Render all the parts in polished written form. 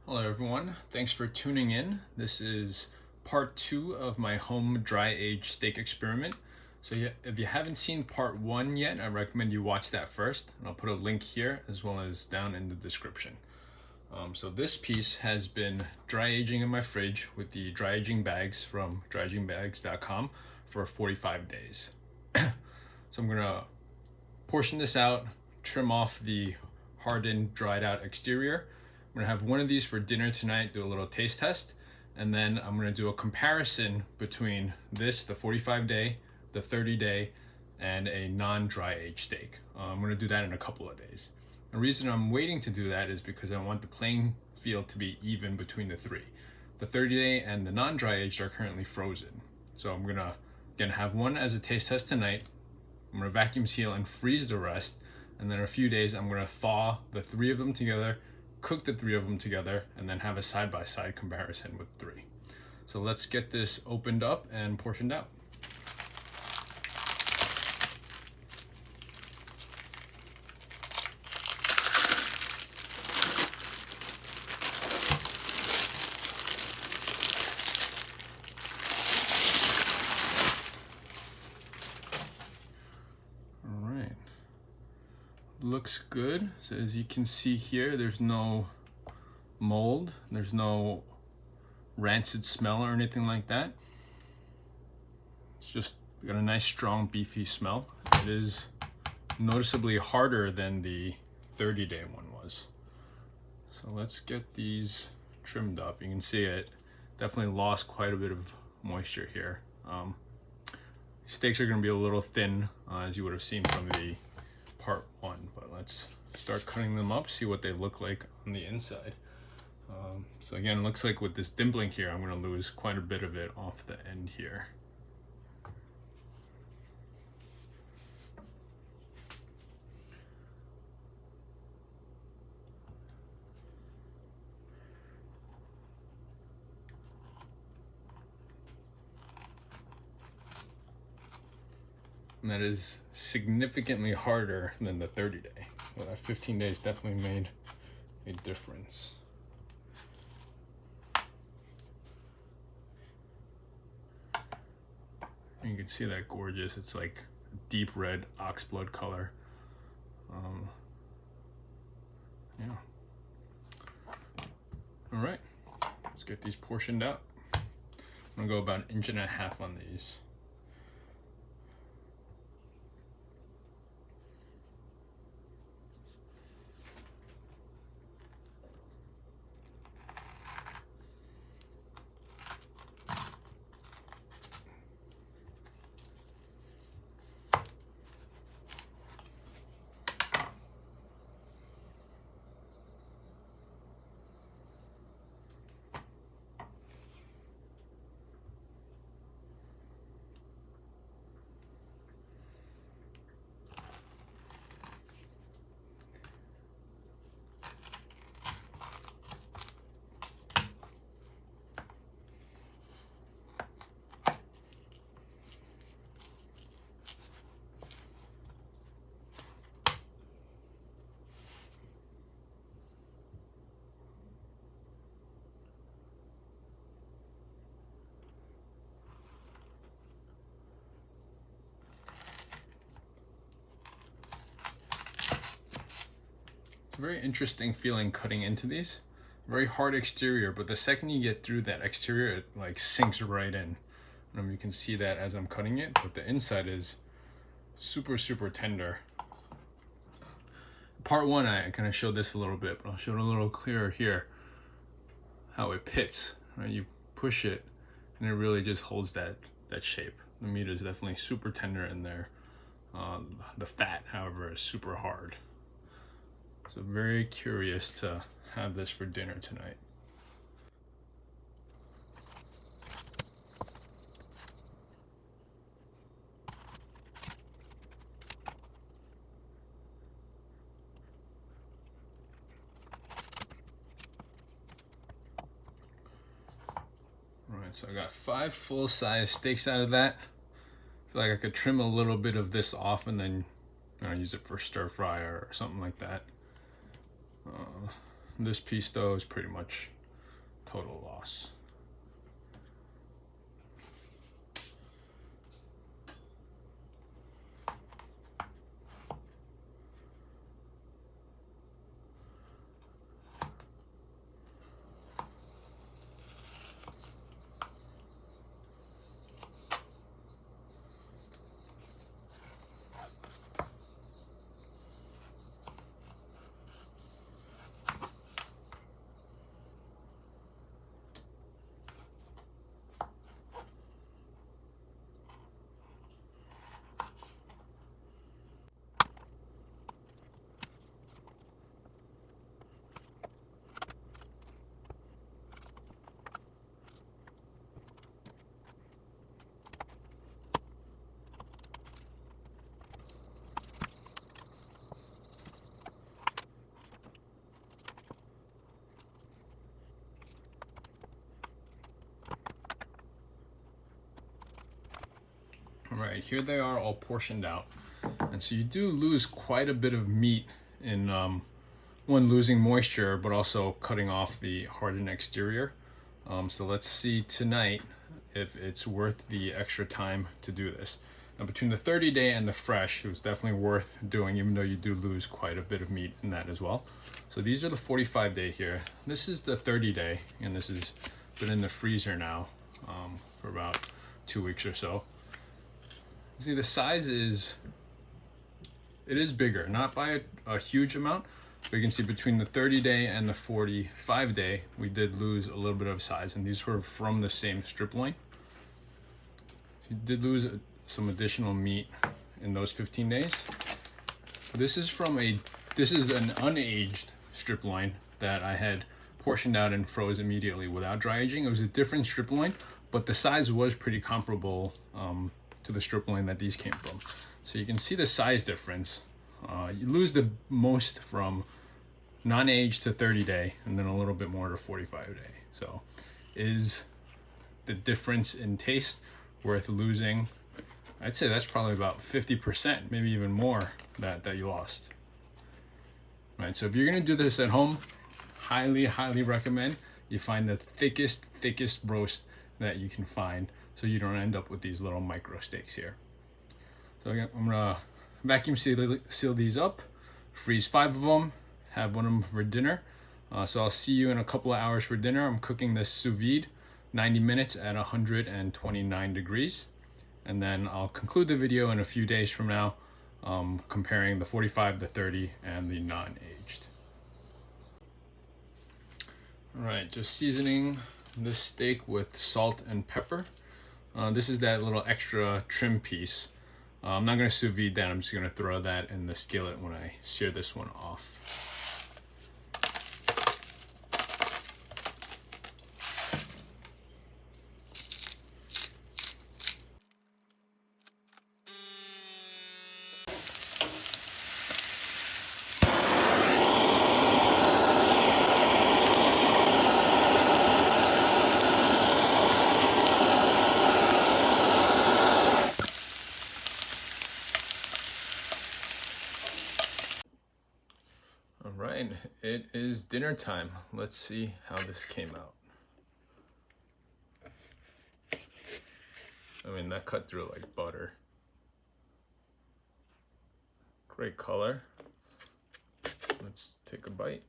Hello everyone, thanks for tuning in. This is part 2 of my home dry age steak experiment. So if you haven't seen part 1 yet, I recommend you watch that first. And I'll put a link here as well as down in the description. So this piece has been dry aging in my fridge with the dry aging bags from dryagingbags.com for 45 days. So I'm gonna portion this out, trim off the hardened, dried out exterior. I'm gonna have one of these for dinner tonight, do a little taste test, and then I'm gonna do a comparison between this, the 45 day, the 30 day, and a non-dry age steak. I'm gonna do that in a couple of days. The reason I'm waiting to do that is because I want the playing field to be even between the three. The 30 day and the non-dry aged are currently frozen. So I'm gonna, again, have one as a taste test tonight. I'm gonna vacuum seal and freeze the rest, and then in a few days I'm gonna thaw the 3 of them together, cook the 3 of them together, and then have a side-by-side comparison with 3. So let's get this opened up and portioned out. All right. Looks good. So as you can see here, there's no mold, there's no rancid smell or anything like that. It's just got a nice strong beefy smell. It is noticeably harder than the 30-day one was. So let's get these trimmed up. You can see it definitely lost quite a bit of moisture here. Steaks are going to be a little thin, as you would have seen from the part 1, but let's start cutting them up, see what they look like on the inside. So again, it looks like with this dimpling here, I'm going to lose quite a bit of it off the end here. And that is significantly harder than the 30 day. Well, that 15 days definitely made a difference. And you can see that gorgeous, it's like deep red oxblood color. Yeah. All right, let's get these portioned out. I'm gonna go about 1.5 inches on these. It's a very interesting feeling cutting into these. Very hard exterior, but the second you get through that exterior, it like sinks right in. You can see that as I'm cutting it, but the inside is super, super tender. Part 1, I kind of showed this a little bit, but I'll show it a little clearer here. How it pits, right? You push it, and it really just holds that shape. The meat is definitely super tender in there. The fat, however, is super hard. So very curious to have this for dinner tonight. All right, so I got 5 full-size steaks out of that. I feel like I could trim a little bit of this off and then use it for stir fry or something like that. This piece though is pretty much total loss. All right, here they are all portioned out. And so you do lose quite a bit of meat in one, losing moisture, but also cutting off the hardened exterior. So let's see tonight if it's worth the extra time to do this. Now, between the 30-day and the fresh, it was definitely worth doing, even though you do lose quite a bit of meat in that as well. So these are the 45-day here. This is the 30-day, and this has been in the freezer now for about 2 weeks or so. See, the size is bigger, not by a huge amount, but you can see between the 30-day and the 45-day, we did lose a little bit of size, and these were from the same strip loin. So you did lose some additional meat in those 15 days. This is an unaged strip loin that I had portioned out and froze immediately without dry aging. It was a different strip loin, but the size was pretty comparable to the strip loin that these came from. So you can see the size difference. You lose the most from non-aged to 30-day, and then a little bit more to 45-day. So is the difference in taste worth losing? I'd say that's probably about 50%, maybe even more, that you lost. Right, so if you're gonna do this at home, highly recommend you find the thickest roast that you can find, so you don't end up with these little micro steaks here. So I'm gonna vacuum seal these up, freeze 5 of them, have one of them for dinner. So I'll see you in a couple of hours for dinner. I'm cooking this sous vide, 90 minutes at 129 degrees. And then I'll conclude the video in a few days from now, comparing the 45, the 30, and the non-aged. All right, just seasoning this steak with salt and pepper. This is that little extra trim piece. I'm not gonna sous vide that, I'm just gonna throw that in the skillet when I sear this one off. All right, it is dinner time. Let's see how this came out. I mean, that cut through like butter. Great color. Let's take a bite.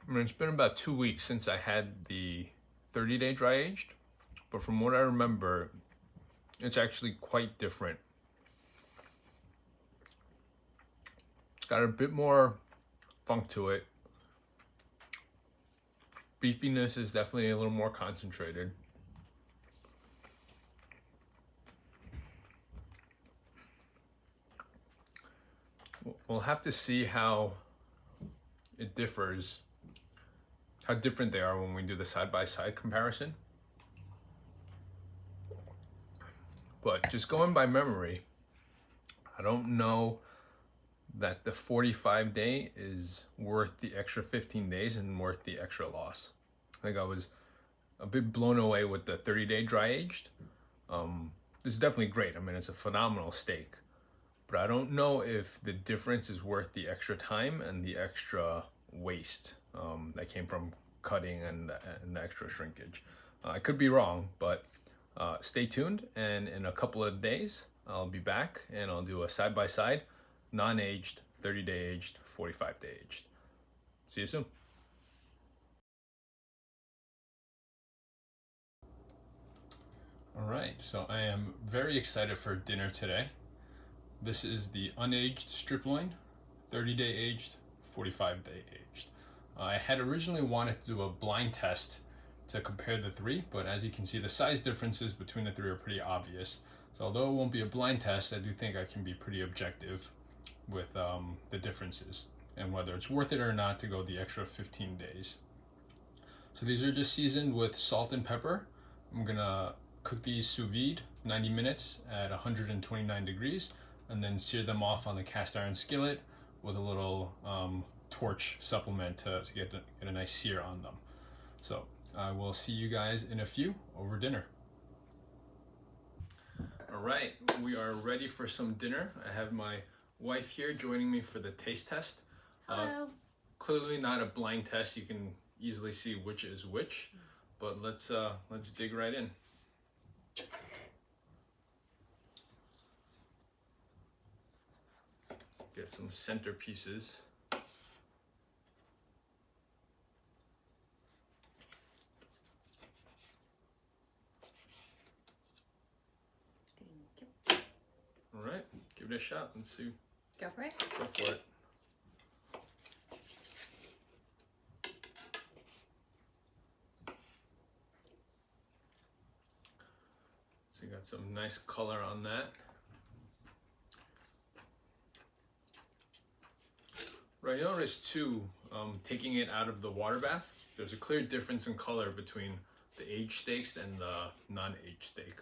I mean, it's been about 2 weeks since I had the 30-day dry aged, but from what I remember, it's actually quite different. It's got a bit more funk to it. Beefiness is definitely a little more concentrated. We'll have to see how it differs, how different they are when we do the side-by-side comparison. But just going by memory, I don't know that the 45-day is worth the extra 15 days and worth the extra loss. I think I was a bit blown away with the 30-day dry aged. This is definitely great. I mean, it's a phenomenal steak, but I don't know if the difference is worth the extra time and the extra waste that came from cutting and the extra shrinkage. I could be wrong, but stay tuned, and in a couple of days I'll be back and I'll do a side-by-side, non-aged, 30-day aged, 45-day aged. See you soon. All right, so I am very excited for dinner today. This is the unaged strip loin, 30-day aged, 45-day aged. I had originally wanted to do a blind test to compare the three, but as you can see, the size differences between the three are pretty obvious. So although it won't be a blind test, I do think I can be pretty objective with the differences and whether it's worth it or not to go the extra 15 days. So these are just seasoned with salt and pepper. I'm gonna cook these sous vide 90 minutes at 129 degrees and then sear them off on the cast iron skillet with a little torch supplement to get a nice sear on them. So I will see you guys in a few over dinner. All right, we are ready for some dinner. I have my wife here joining me for the taste test. Hello. Clearly not a blind test. You can easily see which is which, but let's dig right in. Get some centerpieces. All right, give it a shot. Let's see. Go for it. Go for it. So you got some nice color on that. Right, you notice too, taking it out of the water bath, there's a clear difference in color between the aged steaks and the non-aged steak.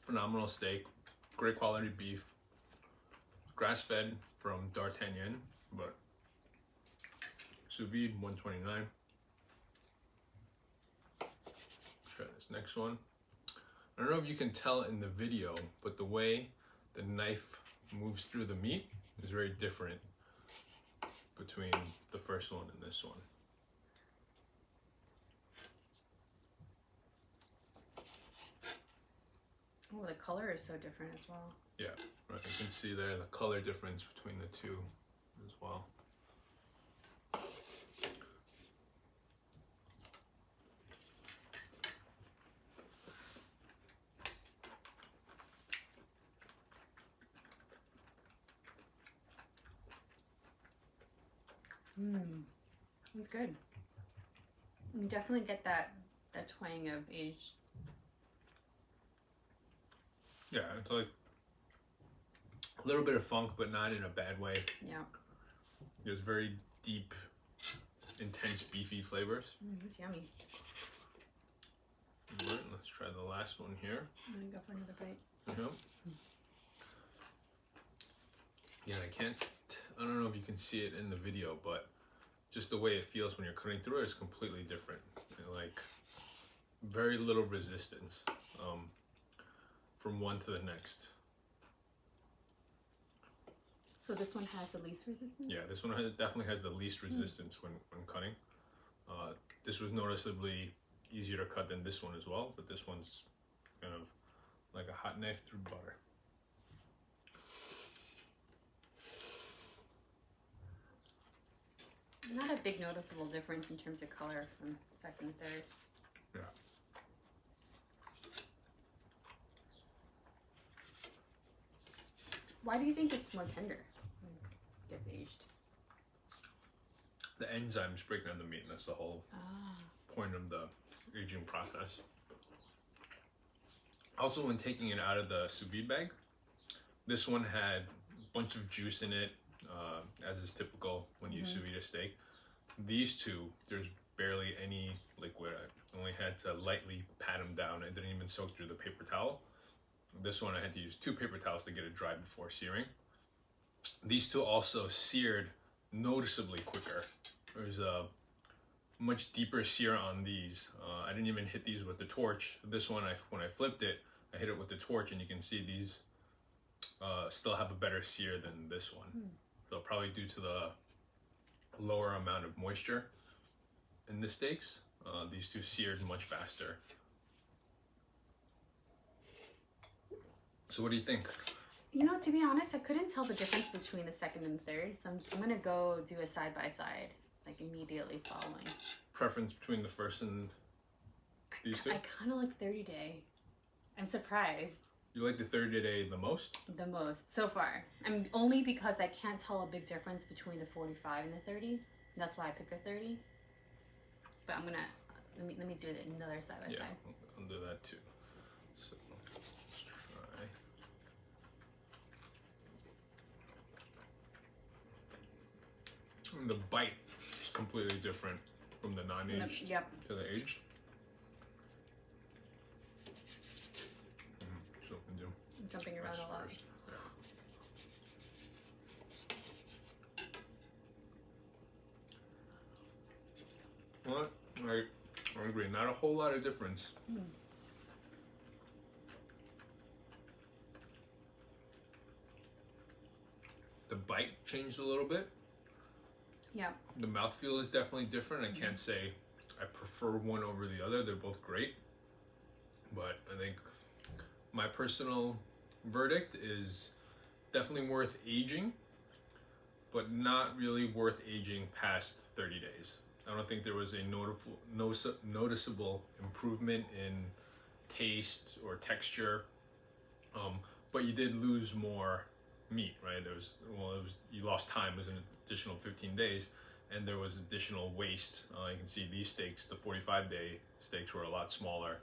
Phenomenal steak, great quality beef, grass-fed from D'Artagnan, but sous vide 129. Let's try this next one. I don't know if you can tell in the video, but the way the knife moves through the meat is very different between the first one and this one. Oh, the color is so different as well. Yeah, right. You can see there the color difference between the two as well. That's good. You definitely get that twang of aged. Yeah, it's like a little bit of funk, but not in a bad way. Yeah. There's very deep, intense beefy flavors. That's yummy. All right, let's try the last one here. I'm gonna go for another bite. Yep. Yeah, I don't know if you can see it in the video, but just the way it feels when you're cutting through it is completely different. Like very little resistance from one to the next. So this one has the least resistance? Yeah, this one definitely has the least resistance when cutting. This was noticeably easier to cut than this one as well, but this one's kind of like a hot knife through butter. Not a big noticeable difference in terms of color from second and third. Yeah. Why do you think it's more tender when it gets aged? The enzymes break down the meat, and that's the whole point of the aging process. Also, when taking it out of the sous vide bag, this one had a bunch of juice in it, as is typical when you sous vide a steak. These two, there's barely any liquid. The only had to lightly pat them down. It didn't even soak through the paper towel. This one I had to use 2 paper towels to get it dry before searing. These two also seared noticeably quicker. There's a much deeper sear on these. I didn't even hit these with the torch. This one, when I flipped it, I hit it with the torch, and you can see these still have a better sear than this one. So probably due to the lower amount of moisture in the steaks, these two seared much faster. So what do you think? You know, to be honest, I couldn't tell the difference between the second and third, so I'm gonna go do a side by side, like immediately following. Preference between the first and these two? I kind of like 30 day. I'm surprised. You like the 30 day the most? The most so far. I'm only because I can't tell a big difference between the 45 and the 30. That's why I picked the 30. But I'm gonna let me do another side by side. I'll do that too. So let's try. And the bite is completely different from the non-aged to the aged. So we can do jumping around a lot. First. Yeah. Well, I agree. Not a whole lot of difference. The bite changed a little bit. Yeah. The mouthfeel is definitely different. I can't say I prefer one over the other. They're both great. But I think my personal verdict is definitely worth aging, but not really worth aging past 30 days. I don't think there was a noticeable improvement in taste or texture, but you did lose more meat, right? You lost time. It was an additional 15 days, and there was additional waste. You can see these steaks, the 45-day steaks, were a lot smaller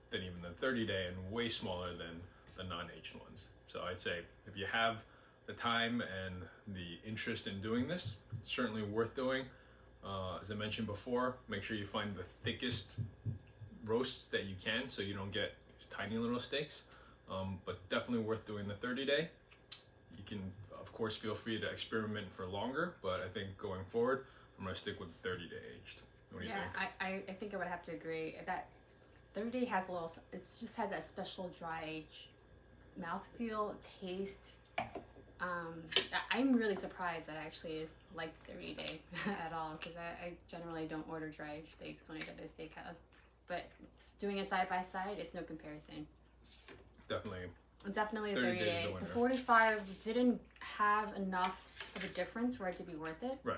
than even the 30-day, and way smaller than the non-aged ones. So I'd say if you have the time and the interest in doing this, it's certainly worth doing. As I mentioned before, make sure you find the thickest roasts that you can so you don't get these tiny little steaks, but definitely worth doing the 30-day. You can, of course, feel free to experiment for longer, but I think going forward, I'm going to stick with 30-day aged. What do you think? I think I would have to agree. That 30-day has a little, it just has that special dry age mouthfeel, taste. I'm really surprised that I actually like 30-day at all, because I generally don't order dry aged steaks when I go to a steakhouse. But doing a side by side, it's no comparison. Definitely a 30-day. The 45 didn't have enough of a difference for it to be worth it. Right.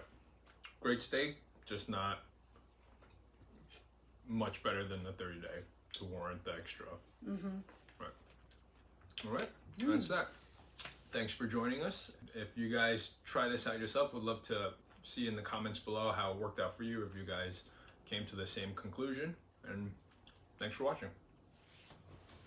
Great steak, just not much better than the 30-day to warrant the extra. Right. All right. That's that. Thanks for joining us. If you guys try this out yourself, would love to see in the comments below how it worked out for you, if you guys came to the same conclusion. And thanks for watching.